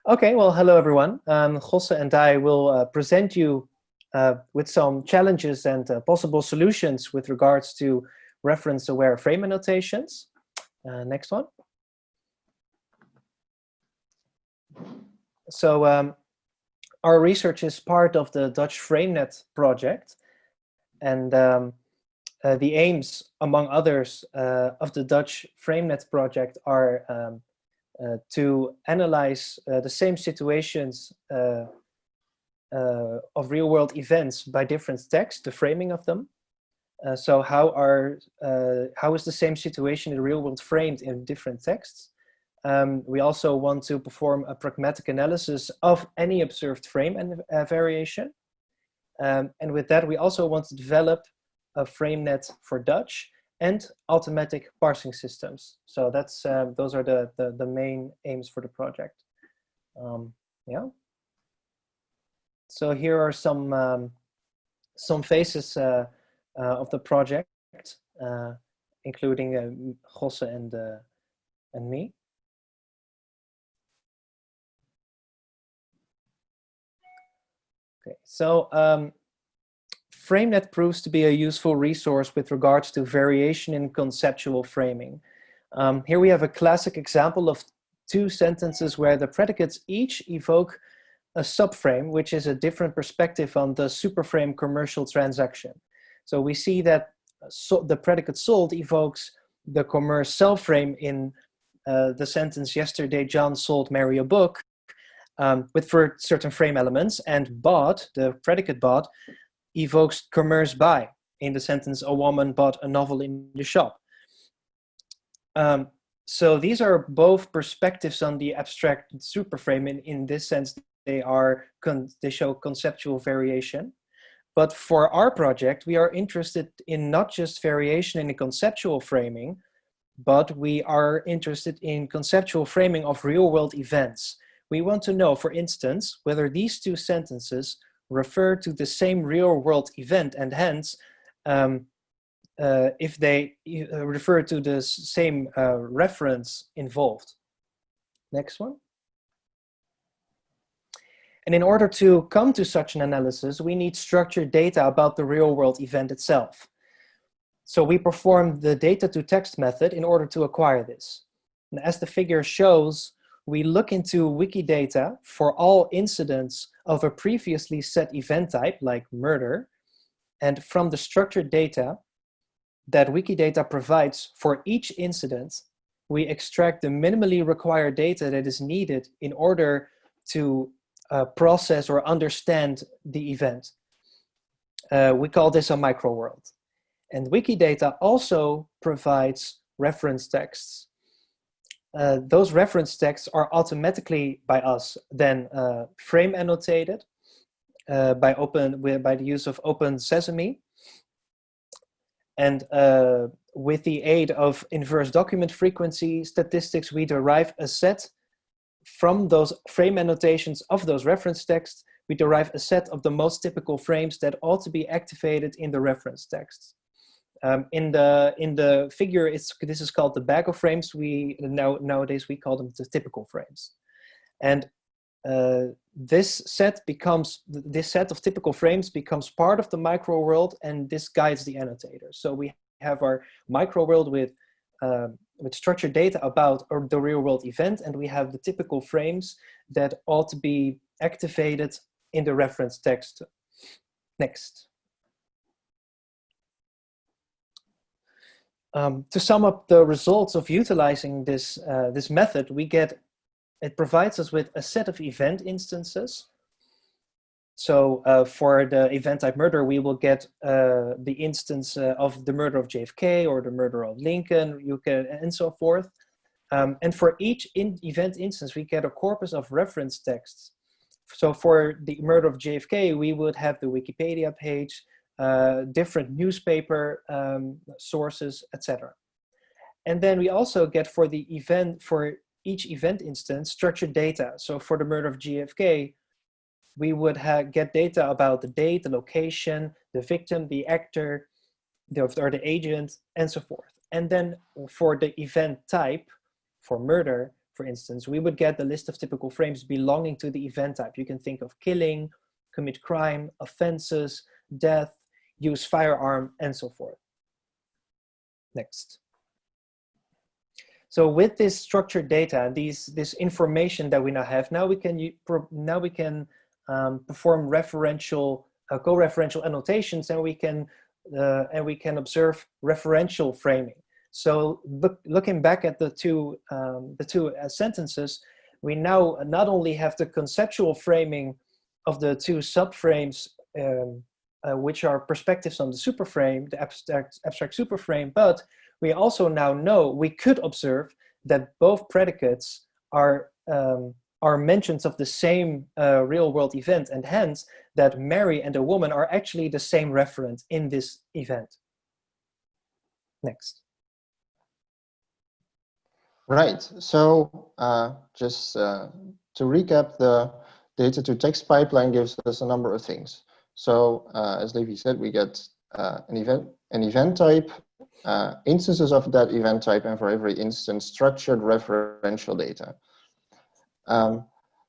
Okay, well, hello everyone. Gosse and I will present you with some challenges and possible solutions with regards to reference-aware frame annotations. Next one. So our research is part of the Dutch FrameNet project, and the aims, among others, of the Dutch FrameNet project are to analyze the same situations of real-world events by different texts, the framing of them. So how is the same situation in the real world framed in different texts? We also want to perform a pragmatic analysis of any observed frame and variation. And with that, we also want to develop a FrameNet for Dutch and automatic parsing systems. So that's those are the main aims for the project. Yeah. So here are some phases of the project, including Gosse and me. Okay, so FrameNet proves to be a useful resource with regards to variation in conceptual framing. Here we have a classic example of two sentences where the predicates each evoke a subframe, which is a different perspective on the superframe commercial transaction. So we see that the predicate sold evokes the commerce sell frame in the sentence, yesterday John sold Mary a book, with for certain frame elements, and bought, the predicate bought, evokes commerce buy in the sentence, a woman bought a novel in the shop. So these are both perspectives on the abstract superframe. In this sense, they show conceptual variation. But for our project, we are interested in not just variation in the conceptual framing, but we are interested in conceptual framing of real-world events. We want to know, for instance, whether these two sentences refer to the same real-world event, and hence, if they refer to the same reference involved. Next one. And in order to come to such an analysis, we need structured data about the real-world event itself. So we perform the data-to-text method in order to acquire this. And as the figure shows, we look into Wikidata for all incidents of a previously set event type, like murder, and from the structured data that Wikidata provides for each incident, we extract the minimally required data that is needed in order to process or understand the event. We call this a microworld. And Wikidata also provides reference texts. Those reference texts are automatically by us then frame annotated by the use of Open Sesame. And with the aid of inverse document frequency statistics, we derive a set from those frame annotations of those reference texts. We derive a set of the most typical frames that ought to be activated in the reference texts. In the figure, this is called the bag of frames. Nowadays we call them the typical frames, and this set of typical frames becomes part of the micro world, and this guides the annotator. So we have our micro world with structured data about the real world event, and we have the typical frames that ought to be activated in the reference text. Next. To sum up the results of utilizing this method, it provides us with a set of event instances. So for the event type murder, we will get the instance of the murder of JFK or the murder of Lincoln, and so forth. And for each event instance, we get a corpus of reference texts. So for the murder of JFK, we would have the Wikipedia page, different newspaper sources, etc. And then we also get for each event instance structured data. So for the murder of JFK, we would get data about the date, the location, the victim, the actor, or the agent, and so forth. And then for the event type, for murder, for instance, we would get the list of typical frames belonging to the event type. You can think of killing, commit crime, offenses, death, use firearm, and so forth. Next. So with this structured data, this information that we now have, now we can perform referential, co-referential annotations, and we can observe referential framing. So looking back at the two sentences, we now not only have the conceptual framing of the two subframes, which are perspectives on the superframe, the abstract superframe, but we also now know, we could observe that both predicates are mentions of the same real-world event, and hence that Mary and the woman are actually the same referent in this event. Next. Right. So just to recap, the data-to-text pipeline gives us a number of things. So as Levi said, we get an event type, instances of that event type, and for every instance, structured referential data.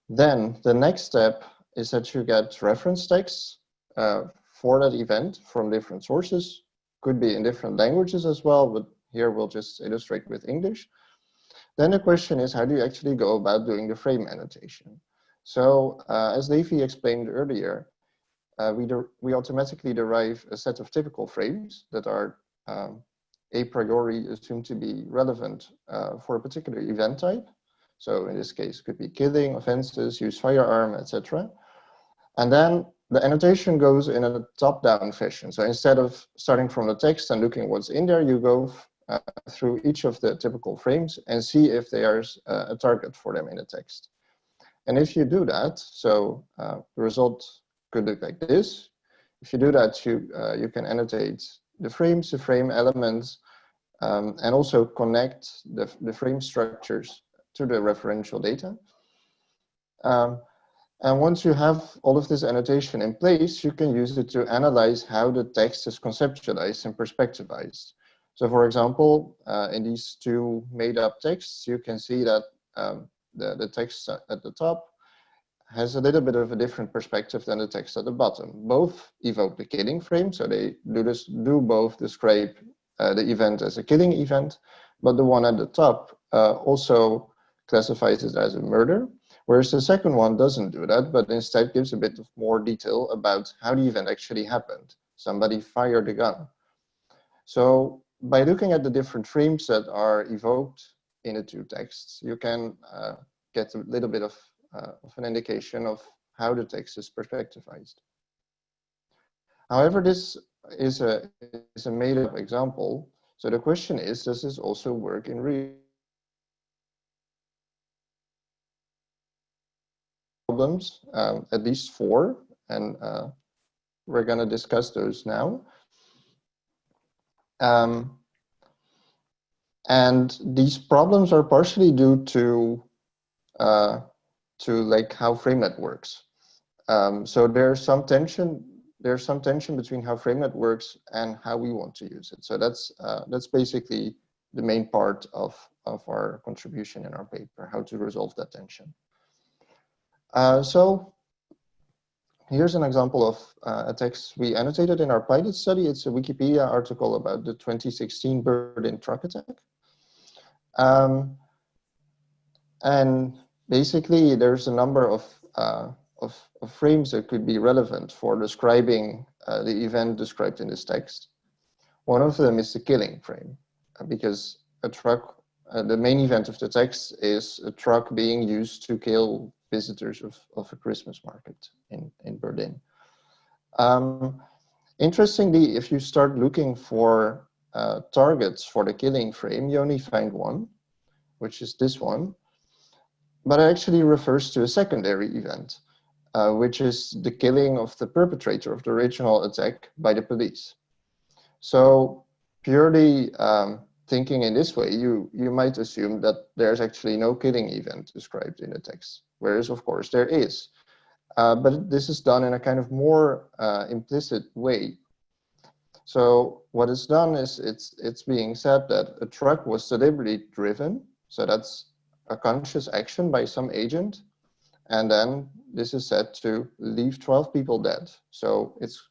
Then the next step is that you get reference texts for that event from different sources. Could be in different languages as well, but here we'll just illustrate with English. Then the question is, how do you actually go about doing the frame annotation? So as Levi explained earlier, we automatically derive a set of typical frames that are a priori assumed to be relevant for a particular event type. So in this case, could be killing, offenses, use firearm, etc. And then the annotation goes in a top-down fashion. So instead of starting from the text and looking what's in there, you go through each of the typical frames and see if there's a target for them in the text. And if you do that, so the result could look like this. If you do that, you can annotate the frames, the frame elements, and also connect the frame structures to the referential data. And once you have all of this annotation in place, you can use it to analyze how the text is conceptualized and perspectivized. So for example, in these two made-up texts, you can see that the text at the top has a little bit of a different perspective than the text at the bottom. Both evoke the killing frame, so they do both describe the event as a killing event, but the one at the top also classifies it as a murder, whereas the second one doesn't do that, but instead gives a bit of more detail about how the event actually happened. Somebody fired a gun. So by looking at the different frames that are evoked in the two texts, you can get a little bit of an indication of how the text is perspectivized. However, this is a made-up example. So the question is, does this also work in real problems? At least 4, and we're going to discuss those now. And these problems are partially due to like how FrameNet works. So there's some tension between how FrameNet works and how we want to use it. So that's basically the main part of our contribution in our paper, how to resolve that tension. So here's an example of a text we annotated in our pilot study. It's a Wikipedia article about the 2016 Berlin truck attack. And basically, there's a number of frames that could be relevant for describing the event described in this text. One of them is the killing frame, because a truck, the main event of the text is a truck being used to kill visitors of a Christmas market in Berlin. Interestingly, if you start looking for targets for the killing frame, you only find one, which is this one. But it actually refers to a secondary event, which is the killing of the perpetrator of the original attack by the police. So purely thinking in this way, you might assume that there's actually no killing event described in the text, whereas of course there is. but this is done in a kind of more implicit way. So what is done is it's being said that a truck was deliberately driven. So that's a conscious action by some agent. And then this is said to leave 12 people dead. So it's,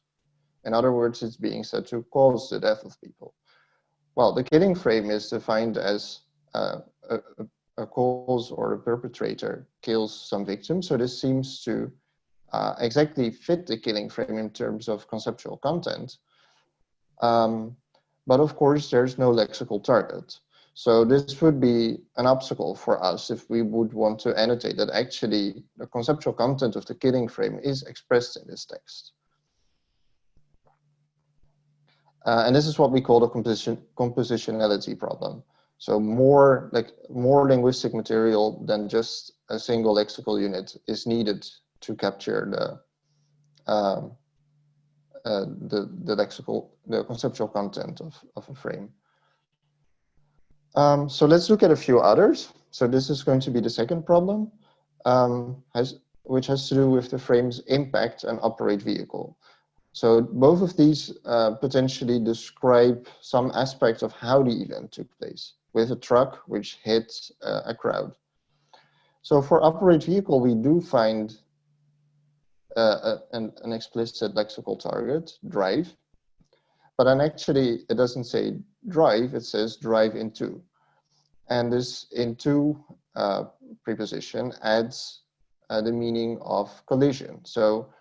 in other words, it's being said to cause the death of people. Well, the killing frame is defined as a cause or a perpetrator kills some victim. So this seems to exactly fit the killing frame in terms of conceptual content. But of course, there's no lexical target. So this would be an obstacle for us if we would want to annotate that actually the conceptual content of the killing frame is expressed in this text. And this is what we call the compositionality problem. So more linguistic material than just a single lexical unit is needed to capture the conceptual content of a frame. So let's look at a few others. So this is going to be the second problem, which has to do with the frame's impact and operate vehicle. So both of these potentially describe some aspect of how the event took place, with a truck which hit a crowd. So for operate vehicle, we do find an explicit lexical target, drive. But then actually it doesn't say drive, it says drive into. And this into preposition adds the meaning of collision. So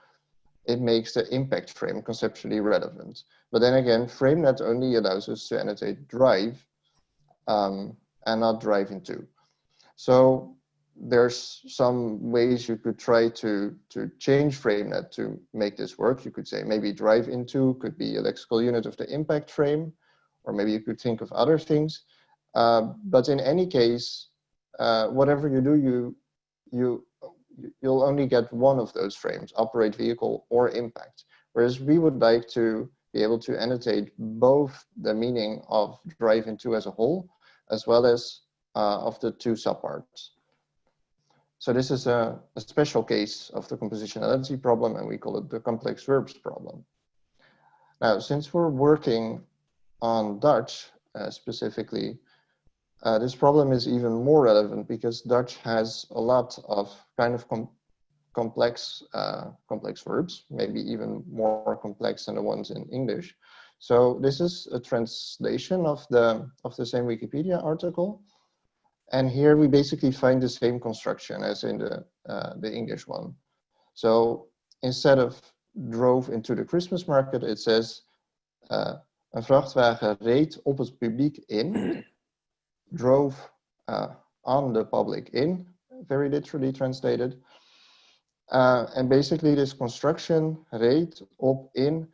it makes the impact frame conceptually relevant. But then again, FrameNet only allows us to annotate drive and not drive into. So there's some ways you could try to change FrameNet to make this work. You could say maybe drive into could be a lexical unit of the impact frame, or maybe you could think of other things. But in any case, whatever you do, you'll only get one of those frames, operate vehicle or impact. Whereas we would like to be able to annotate both the meaning of drive into as a whole, as well as of the two subparts. So this is a special case of the compositionality problem, and we call it the complex verbs problem. Now, since we're working on Dutch specifically, this problem is even more relevant because Dutch has a lot of kind of complex verbs, maybe even more complex than the ones in English. So this is a translation of the same Wikipedia article. And here we basically find the same construction as in the English one. So instead of drove into the Christmas market, it says een vrachtwagen reed op het publiek in, drove on the public in, very literally translated. And basically this construction, reed, op, in,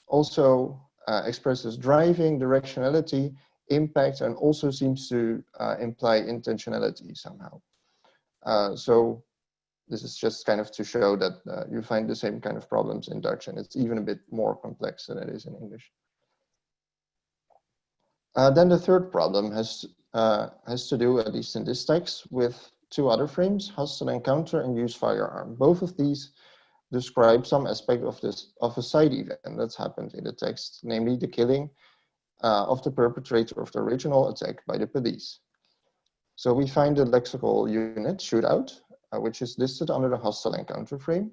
also expresses driving, directionality, impact, and also seems to imply intentionality somehow. So this is just kind of to show that you find the same kind of problems in Dutch, and it's even a bit more complex than it is in English. Then the third problem has to do, at least in this text, with two other frames, hostile encounter and use firearm. Both of these describe some aspect of a side event that's happened in the text, namely the killing of the perpetrator of the original attack by the police. So we find the lexical unit shootout, which is listed under the hostile encounter frame.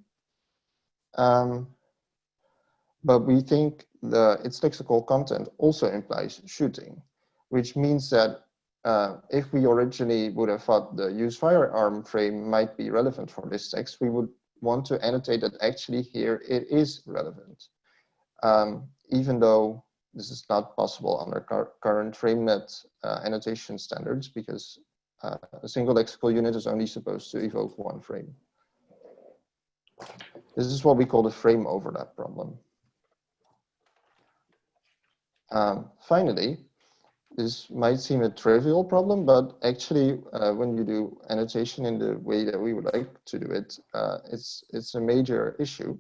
But we think its lexical content also implies shooting, which means that if we originally would have thought the use firearm frame might be relevant for this text, we would want to annotate that actually here it is relevant, even though this is not possible under current FrameNet annotation standards, because a single lexical unit is only supposed to evoke one frame. This is what we call the frame overlap problem. Finally, this might seem a trivial problem, but actually when you do annotation in the way that we would like to do it, it's a major issue.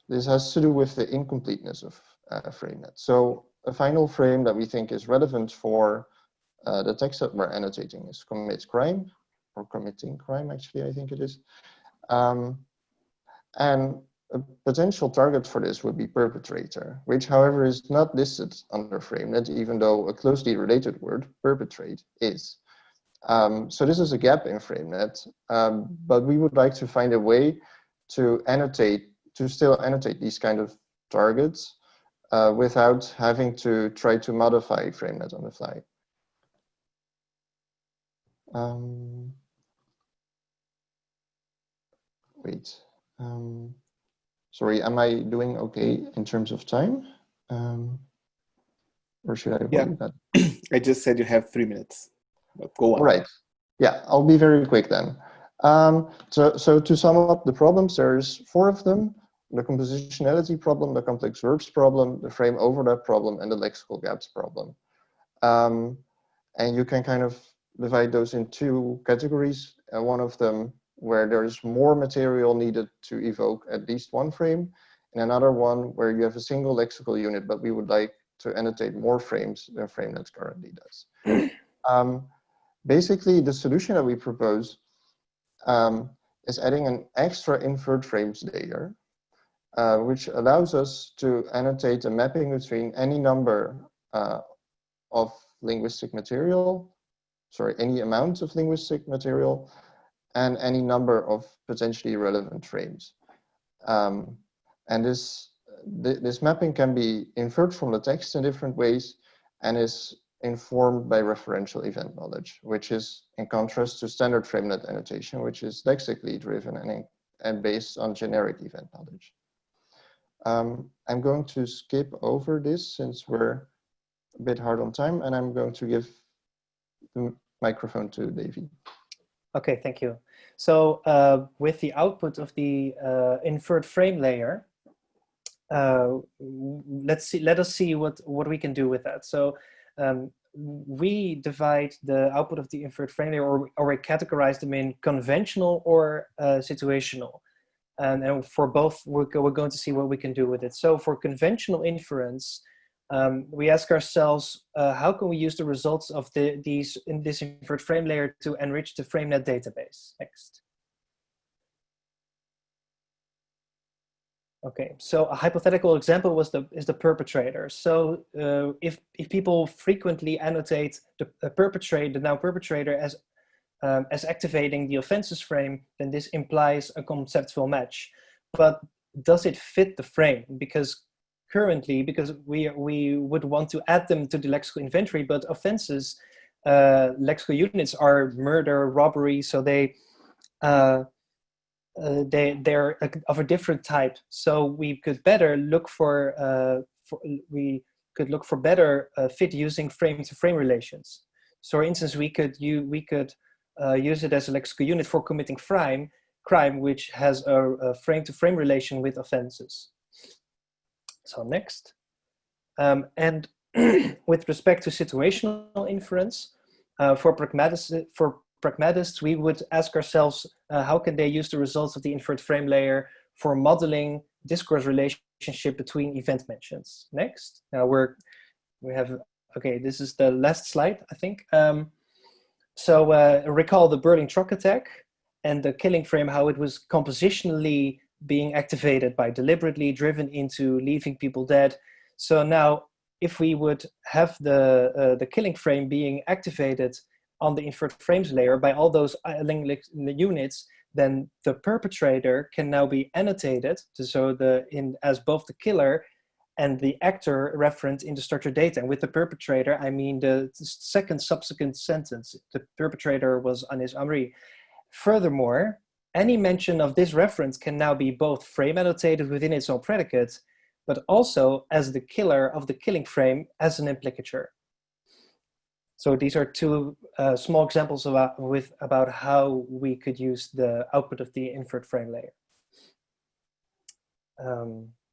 This has to do with the incompleteness of FrameNet. So a final frame that we think is relevant for the text that we're annotating is commit crime. or committing crime, actually, I think it is. And a potential target for this would be perpetrator, which, however, is not listed under FrameNet, even though a closely related word, perpetrate, is. So this is a gap in FrameNet, but we would like to find a way to still annotate these kind of targets without having to try to modify FrameNet on the fly. Wait. Sorry, am I doing okay in terms of time? Or should I avoid that? I just said you have 3 minutes. But go on. All right. Yeah, I'll be very quick then. So to sum up the problems, there's 4 of them: the compositionality problem, the complex verbs problem, the frame overlap problem, and the lexical gaps problem. And you can kind of divide those in 2 categories. One of them where there's more material needed to evoke at least 1 frame, and another one where you have a single lexical unit, but we would like to annotate more frames than FrameNet currently does. Basically, the solution that we propose is adding an extra invert frames layer, which allows us to annotate a mapping between any number of linguistic material, any amount of linguistic material, and any number of potentially relevant frames. And this mapping can be inferred from the text in different ways and is informed by referential event knowledge, which is in contrast to standard FrameNet annotation, which is lexically driven and based on generic event knowledge. I'm going to skip over this since we're a bit hard on time, and I'm going to give the microphone to Davy. Okay, thank you. So with the output of the inferred frame layer, let us see what we can do with that. So we divide the output of the inferred frame layer, or we categorize them in conventional or situational. And for both, we're going to see what we can do with it. So for conventional inference, we ask ourselves, how can we use the results of this inferred frame layer to enrich the FrameNet database? Next. Okay, so a hypothetical example is the perpetrator. So if people frequently annotate the noun perpetrator as activating the offenses frame, then this implies a conceptual match. But does it fit the frame? Because currently, because we would want to add them to the lexical inventory, but offenses, lexical units are murder, robbery, so they're of a different type. So we could better look for better fit using frame-to-frame relations. So for instance, we could use it as a lexical unit for committing crime, which has a frame-to-frame relation with offenses. So next. And with respect to situational inference, for pragmatists, we would ask ourselves, how can they use the results of the inferred frame layer for modeling discourse relationship between event mentions? Next. Now okay, this is the last slide, I think. So recall the burning truck attack and the killing frame, how it was compositionally being activated by deliberately driven into leaving people dead. So now, if we would have the killing frame being activated on the inferred frames layer by all those units, then the perpetrator can now be annotated as both the killer and the actor referent in the structured data. And with the perpetrator, I mean the second subsequent sentence. The perpetrator was Anis Amri. Furthermore, any mention of this reference can now be both frame annotated within its own predicate, but also as the killer of the killing frame as an implicature. So these are 2 small examples about how we could use the output of the inferred frame layer.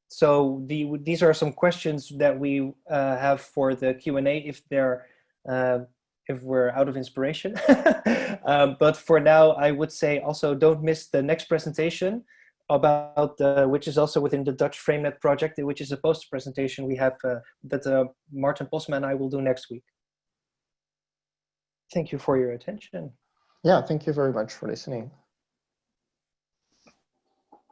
So these are some questions that we have for the Q&A if we're out of inspiration. But for now, I would say also don't miss the next presentation which is also within the Dutch FrameNet project, which is a poster presentation we have that Martin Posma and I will do next week. Thank you for your attention. Yeah, thank you very much for listening.